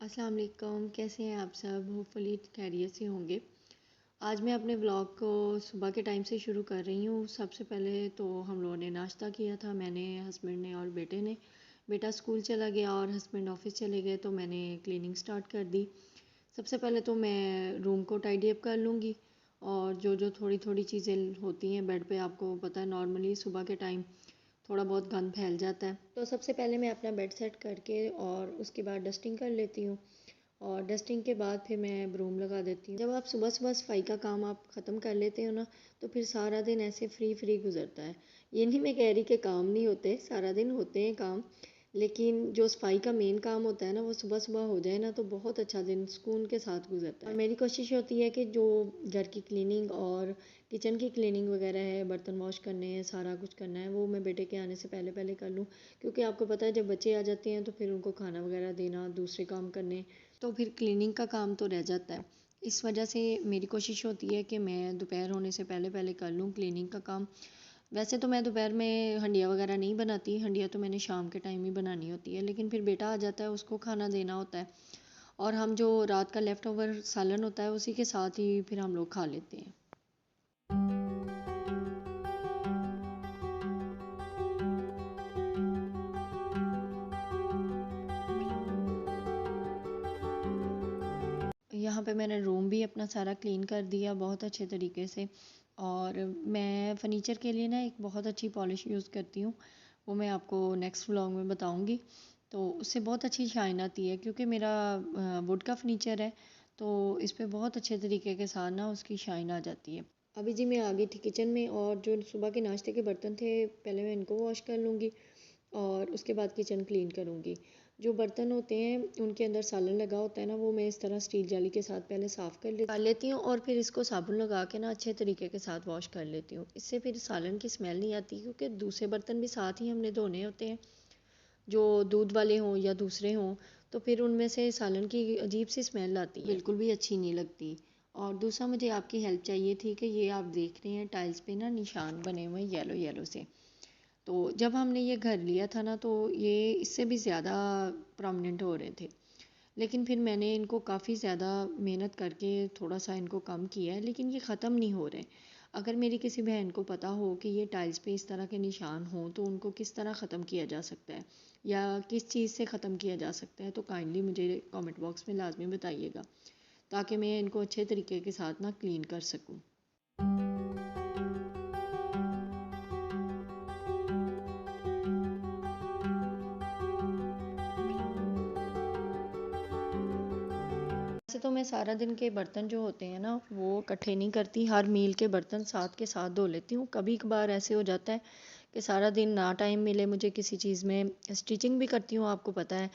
अस्सलाम वालेकुम, कैसे हैं आप सब? होपफुली खैरियत से होंगे। आज मैं अपने व्लॉग को सुबह के टाइम से शुरू कर रही हूँ। सबसे पहले तो हम लोगों ने नाश्ता किया था, मैंने, हस्बैंड ने और बेटे ने। बेटा स्कूल चला गया और हस्बैंड ऑफिस चले गए, तो मैंने क्लीनिंग स्टार्ट कर दी। सबसे पहले तो मैं रूम को टाइडी अप कर लूँगी, और जो जो थोड़ी थोड़ी चीज़ें होती हैं बेड पे, आपको पता है नॉर्मली सुबह के टाइम थोड़ा बहुत गंद फैल जाता है। तो सबसे पहले मैं अपना बेड सेट करके और उसके बाद डस्टिंग कर लेती हूँ, और डस्टिंग के बाद फिर मैं ब्रूम लगा देती हूँ। जब आप सुबह सुबह सफाई का काम आप ख़त्म कर लेते हो ना, तो फिर सारा दिन ऐसे फ्री फ्री गुजरता है। ये नहीं मैं कह रही कि काम नहीं होते, सारा दिन होते हैं काम, लेकिन जो सफाई का मेन काम होता है ना, वो सुबह सुबह हो जाए ना, तो बहुत अच्छा दिन सुकून के साथ गुजरता है। और मेरी कोशिश होती है कि जो घर की क्लीनिंग और किचन की क्लीनिंग वगैरह है, बर्तन वॉश करने हैं, सारा कुछ करना है, वो मैं बेटे के आने से पहले पहले कर लूँ। क्योंकि आपको पता है जब बच्चे आ जाते हैं तो फिर उनको खाना वगैरह देना, दूसरे काम करने, तो फिर क्लीनिंग का काम तो रह जाता है। इस वजह से मेरी कोशिश होती है कि मैं दोपहर होने से पहले पहले कर लूँ क्लीनिंग का काम। वैसे तो मैं दोपहर में हंडिया वगैरह नहीं बनाती, हंडिया तो मैंने शाम के टाइम ही बनानी होती है, लेकिन फिर बेटा आ जाता है, उसको खाना देना होता है, और हम जो रात का लेफ़्ट ओवर सालन होता है उसी के साथ ही फिर हम लोग खा लेते हैं। यहाँ पे मैंने रूम भी अपना सारा क्लीन कर दिया बहुत अच्छे तरीके से। और मैं फ़र्नीचर के लिए ना एक बहुत अच्छी पॉलिश यूज़ करती हूँ, वो मैं आपको नेक्स्ट व्लॉग में बताऊँगी। तो उससे बहुत अच्छी शाइन आती है, क्योंकि मेरा वुड का फ़र्नीचर है, तो इस पे बहुत अच्छे तरीके के साथ ना उसकी शाइन आ जाती है। अभी जी मैं आ गई थी किचन में, और जो सुबह के नाश्ते के बर्तन थे पहले मैं इनको वॉश कर लूँगी, और उसके बाद किचन क्लीन करूँगी। जो बर्तन होते हैं उनके अंदर सालन लगा होता है ना, वो मैं इस तरह स्टील जाली के साथ पहले साफ़ कर लेती हूँ, और फिर इसको साबुन लगा के ना अच्छे तरीके के साथ वॉश कर लेती हूँ। इससे फिर सालन की स्मेल नहीं आती, क्योंकि दूसरे बर्तन भी साथ ही हमने धोने होते हैं, जो दूध वाले हों या दूसरे हों, तो फिर उनमें से सालन की अजीब सी स्मेल आती है, बिल्कुल भी अच्छी नहीं लगती। और दूसरा मुझे आपकी हेल्प चाहिए थी कि ये आप देख रहे हैं टाइल्स पे ना निशान बने हुए हैं येलो येलो से। तो जब हमने ये घर लिया था ना, तो ये इससे भी ज़्यादा प्रोमिनेंट हो रहे थे, लेकिन फिर मैंने इनको काफ़ी ज़्यादा मेहनत करके थोड़ा सा इनको कम किया है, लेकिन ये ख़त्म नहीं हो रहे। अगर मेरी किसी बहन को पता हो कि ये टाइल्स पे इस तरह के निशान हों, तो उनको किस तरह ख़त्म किया जा सकता है, या किस चीज़ से ख़त्म किया जा सकता है, तो काइंडली मुझे कमेंट बॉक्स में लाजमी बताइएगा, ताकि मैं इनको अच्छे तरीके के साथ ना क्लीन कर सकूँ। वैसे तो मैं सारा दिन के बर्तन जो होते हैं ना वो इकट्ठे नहीं करती, हर मील के बर्तन साथ के साथ धो लेती हूँ। कभी कभार ऐसे हो जाता है कि सारा दिन ना टाइम मिले मुझे किसी चीज़ में, स्टिचिंग भी करती हूँ आपको पता है,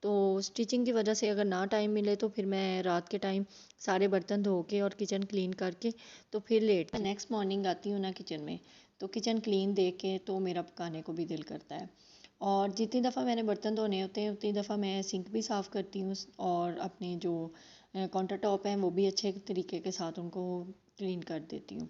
तो स्टिचिंग की वजह से अगर ना टाइम मिले तो फिर मैं रात के टाइम सारे बर्तन धो के और किचन क्लीन करके तो फिर लेट नेक्स्ट मॉर्निंग आती हूँ ना किचन में, तो किचन क्लीन देख के तो मेरा पकाने को भी दिल करता है। और जितनी दफ़ा मैंने बर्तन धोने होते हैं उतनी दफ़ा मैं सिंक भी साफ़ करती हूँ, और अपने जो काउंटर टॉप हैं वो भी अच्छे तरीके के साथ उनको क्लीन कर देती हूँ।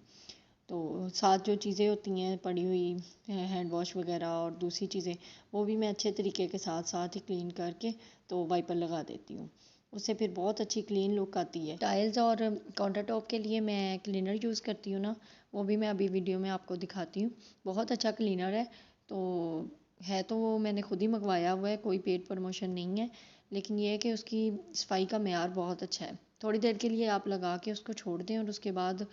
तो साथ जो चीज़ें होती हैं पड़ी हुई, हैंड वॉश वगैरह और दूसरी चीज़ें, वो भी मैं अच्छे तरीके के साथ साथ ही क्लीन करके तो वाइपर लगा देती हूँ। उससे फिर बहुत अच्छी क्लीन लुक आती है। टाइल्स और काउंटर टॉप के लिए मैं क्लीनर यूज़ करती हूँ ना, वो भी मैं अभी वीडियो में आपको दिखाती हूँ। बहुत अच्छा क्लीनर है, तो तो वो मैंने खुद ही मंगवाया हुआ है, कोई पेड प्रमोशन नहीं है, लेकिन ये है कि उसकी सफाई का मेयार बहुत अच्छा है। थोड़ी देर के लिए आप लगा के उसको छोड़ दें, और उसके बाद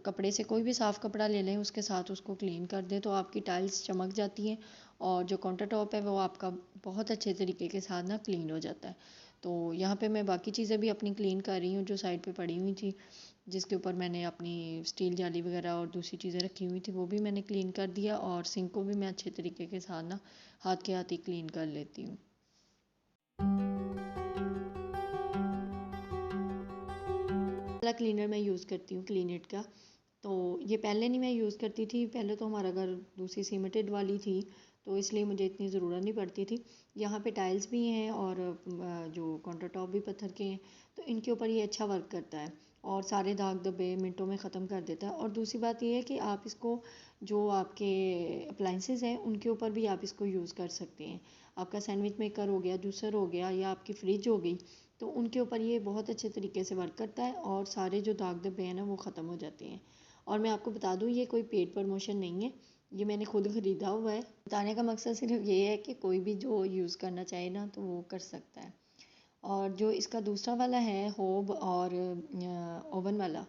कपड़े से कोई भी साफ़ कपड़ा ले लें, उसके साथ उसको क्लीन कर दें, तो आपकी टाइल्स चमक जाती हैं, और जो काउंटर टॉप है वो आपका बहुत अच्छे तरीके के साथ ना क्लीन हो जाता है। तो यहाँ पे मैं बाकी चीज़ें भी अपनी क्लीन कर रही हूँ जो साइड पे पड़ी हुई थी, जिसके ऊपर मैंने अपनी स्टील जाली वगैरह और दूसरी चीज़ें रखी हुई थी, वो भी मैंने क्लीन कर दिया, और सिंक को भी मैं अच्छे तरीके के साथ ना हाथ के हाथ ही क्लीन कर लेती हूँ। वाला क्लीनर मैं यूज़ करती हूँ क्लीनिट का। तो ये पहले नहीं मैं यूज़ करती थी, पहले तो हमारा घर दूसरी सीमेंटेड वाली थी, तो इसलिए मुझे इतनी ज़रूरत नहीं पड़ती थी। यहाँ पे टाइल्स भी हैं, और जो काउंटर टॉप भी पत्थर के हैं, तो इनके ऊपर ये अच्छा वर्क करता है, और सारे दाग धब्बे मिनटों में ख़त्म कर देता है। और दूसरी बात ये है कि आप इसको, जो आपके अप्लाइंसेस हैं उनके ऊपर भी आप इसको यूज़ कर सकते हैं। आपका सैंडविच मेकर हो गया, जूसर हो गया या आपकी फ्रिज हो गई, तो उनके ऊपर ये बहुत अच्छे तरीके से वर्क करता है और सारे जो दाग धब्बे हैं ना वो ख़त्म हो जाते हैं। और मैं आपको बता दूँ ये कोई पेड प्रमोशन नहीं है, ये मैंने खुद ख़रीदा हुआ है। बताने का मकसद सिर्फ ये है कि कोई भी जो यूज़ करना चाहे ना तो वो कर सकता है। और जो इसका दूसरा वाला है होब और ओवन वाला,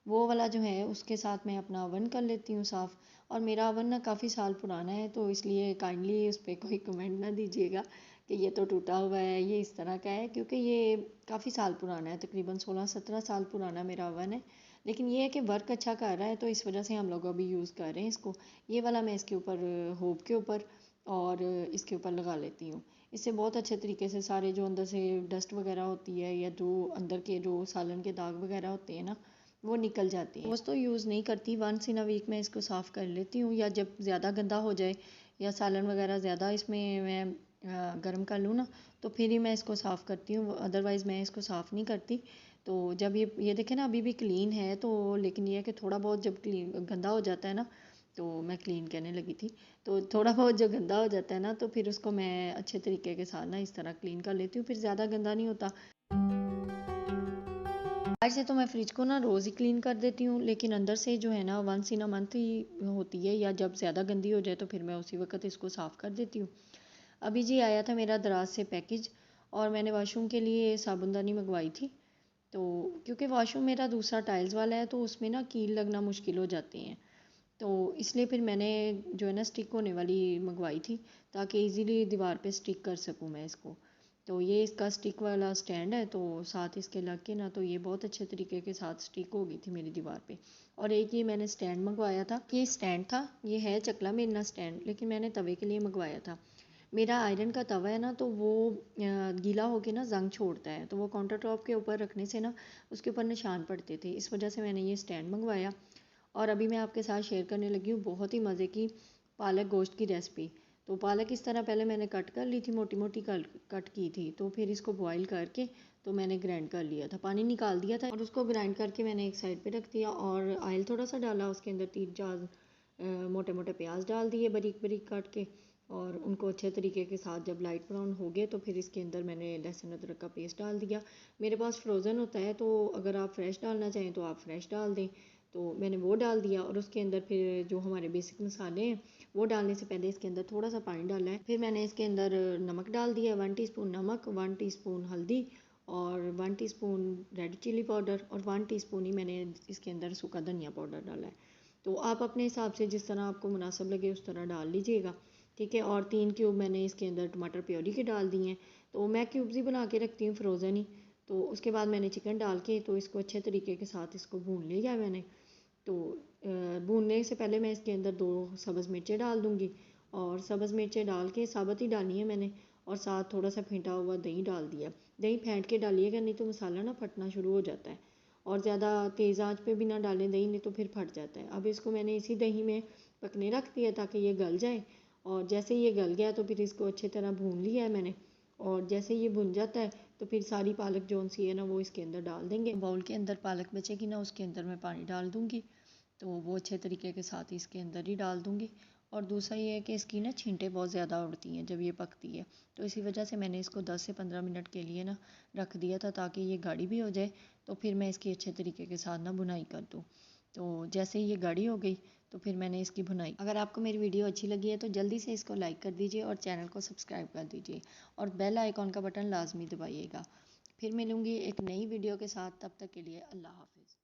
वो वाला जो है उसके साथ मैं अपना ओवन कर लेती हूँ साफ़। और मेरा ओवन ना काफ़ी साल पुराना है, तो इसलिए काइंडली उस पर कोई कमेंट ना दीजिएगा कि ये तो टूटा हुआ है, ये इस तरह का है, क्योंकि ये काफ़ी साल पुराना है, तकरीबन 16-17 साल पुराना मेरा ओवन है। लेकिन ये है कि वर्क अच्छा कर रहा है, तो इस वजह से हम लोग अभी यूज़ कर रहे हैं इसको। ये वाला मैं इसके ऊपर होब के ऊपर और इसके ऊपर लगा लेती हूँ। इससे बहुत अच्छे तरीके से सारे जो अंदर से डस्ट वगैरह होती है या जो अंदर के जो सालन के दाग वगैरह होते हैं ना वो निकल जाती हैं। रोज़ तो यूज़ नहीं करती, वंस इन अ वीक मैं इसको साफ़ कर लेती हूँ, या जब ज़्यादा गंदा हो जाए या सालन वगैरह ज़्यादा इसमें मैं गर्म कर लूँ ना तो फिर ही मैं इसको साफ़ करती हूँ, अदरवाइज़ मैं इसको साफ़ नहीं करती। तो जब ये देखें ना अभी भी क्लीन है, तो लेकिन ये है कि थोड़ा बहुत जब क्लीन गंदा हो जाता है ना, तो मैं क्लीन कहने लगी थी, तो थोड़ा बहुत जो गंदा हो जाता है ना तो फिर उसको मैं अच्छे तरीके के साथ ना इस तरह क्लीन कर लेती हूँ, फिर ज़्यादा गंदा नहीं होता। बाहर से तो मैं फ्रिज को ना रोज़ ही क्लीन कर देती हूँ, लेकिन अंदर से जो है ना वंस इन अ मंथ ही होती है, या जब ज़्यादा गंदी हो जाए तो फिर मैं उसी वक्त इसको साफ़ कर देती हूँ। अभी जी आया था मेरा दराज से पैकेज, और मैंने वॉशरूम के लिए साबुनदानी मंगवाई थी। तो क्योंकि वॉशरूम मेरा दूसरा टाइल्स वाला है, तो उसमें ना कील लगना मुश्किल हो जाते हैं, तो इसलिए फिर मैंने जो है ना स्टिक होने वाली मंगवाई थी, ताकि इजीली दीवार पे स्टिक कर सकूँ मैं इसको। तो ये इसका स्टिक वाला स्टैंड है, तो साथ इसके लग के ना तो ये बहुत अच्छे तरीके के साथ स्टिक हो गई थी मेरी दीवार पे। और एक ये मैंने स्टैंड मंगवाया था, ये स्टैंड था, ये है चकला मेरना स्टैंड, लेकिन मैंने तवे के लिए मंगवाया था। मेरा आयरन का तवा है ना तो वो गीला होके ना जंग छोड़ता है, तो वो काउंटर टॉप के ऊपर रखने से ना उसके ऊपर निशान पड़ते थे, इस वजह से मैंने ये स्टैंड मंगवाया। और अभी मैं आपके साथ शेयर करने लगी हूँ बहुत ही मज़े की पालक गोश्त की रेसिपी। तो पालक इस तरह पहले मैंने कट कर ली थी, मोटी मोटी कट की थी, तो फिर इसको बॉईल करके तो मैंने ग्राइंड कर लिया था, पानी निकाल दिया था और उसको ग्राइंड करके मैंने एक साइड पे रख दिया, और ऑयल थोड़ा सा डाला, उसके अंदर 3-4 मोटे मोटे प्याज डाल दिए बारीक बारीक काट के, और उनको अच्छे तरीके के साथ जब लाइट ब्राउन हो गए तो फिर इसके अंदर मैंने लहसुन अदरक का पेस्ट डाल दिया। मेरे पास फ्रोज़न होता है, तो अगर आप फ्रेश डालना चाहें तो आप फ्रेश डाल दें, तो मैंने वो डाल दिया। और उसके अंदर फिर जो हमारे बेसिक मसाले हैं वो डालने से पहले इसके अंदर थोड़ा सा पानी डाला है, फिर मैंने इसके अंदर नमक डाल दिया, 1 टीस्पून नमक, 1 टीस्पून हल्दी और 1 टीस्पून रेड चिली पाउडर, और 1 टीस्पून ही मैंने इसके अंदर सूखा धनिया पाउडर डाला है। तो आप अपने हिसाब से जिस तरह आपको मुनासिब लगे उस तरह डाल लीजिएगा, ठीक है। और 3 क्यूब मैंने इसके अंदर टमाटर प्योरी के डाल दिए हैं, तो मैं क्यूब्स ही बना के रखती हूँ फ्रोज़न ही। तो उसके बाद मैंने चिकन डाल के तो इसको अच्छे तरीके के साथ इसको भून लिया मैंने। तो भूनने से पहले मैं इसके अंदर 2 सब्ज़ मिर्चें डाल दूँगी, और सब्ज़ मिर्चें डाल के साबुत ही डालनी है मैंने, और साथ थोड़ा सा फेंटा हुआ दही डाल दिया। दही फेंट के डालिएगा, नहीं तो मसाला ना फटना शुरू हो जाता है, और ज़्यादा तेज़ आंच पे भी ना डालें दही, नहीं तो फिर फट जाता है। अब इसको मैंने इसी दही में पकने रख दिया ताकि ये गल जाए, और जैसे ये गल गया तो फिर इसको अच्छी तरह भून लिया है मैंने। और जैसे ये भुन जाता है तो फिर सारी पालक जौन सी है ना वो इसके अंदर डाल देंगे। बाउल के अंदर पालक बचेगी ना उसके अंदर मैं पानी डाल दूँगी, तो वो अच्छे तरीके के साथ इसके अंदर ही डाल दूँगी। और दूसरा ये है कि इसकी ना छींटें बहुत ज़्यादा उड़ती हैं जब ये पकती है, तो इसी वजह से मैंने इसको 10 से 15 मिनट के लिए ना रख दिया था, ताकि ये गाढ़ी भी हो जाए, तो फिर मैं इसकी अच्छे तरीके के साथ ना भुनाई कर दूँ। तो जैसे ही ये गाढ़ी हो गई तो फिर मैंने इसकी भुनाई। अगर आपको मेरी वीडियो अच्छी लगी है तो जल्दी से इसको लाइक कर दीजिए और चैनल को सब्सक्राइब कर दीजिए, और बेल आइकॉन का बटन लाजमी दबाइएगा। फिर मिलूँगी एक नई वीडियो के साथ, तब तक के लिए अल्लाह हाफिज़।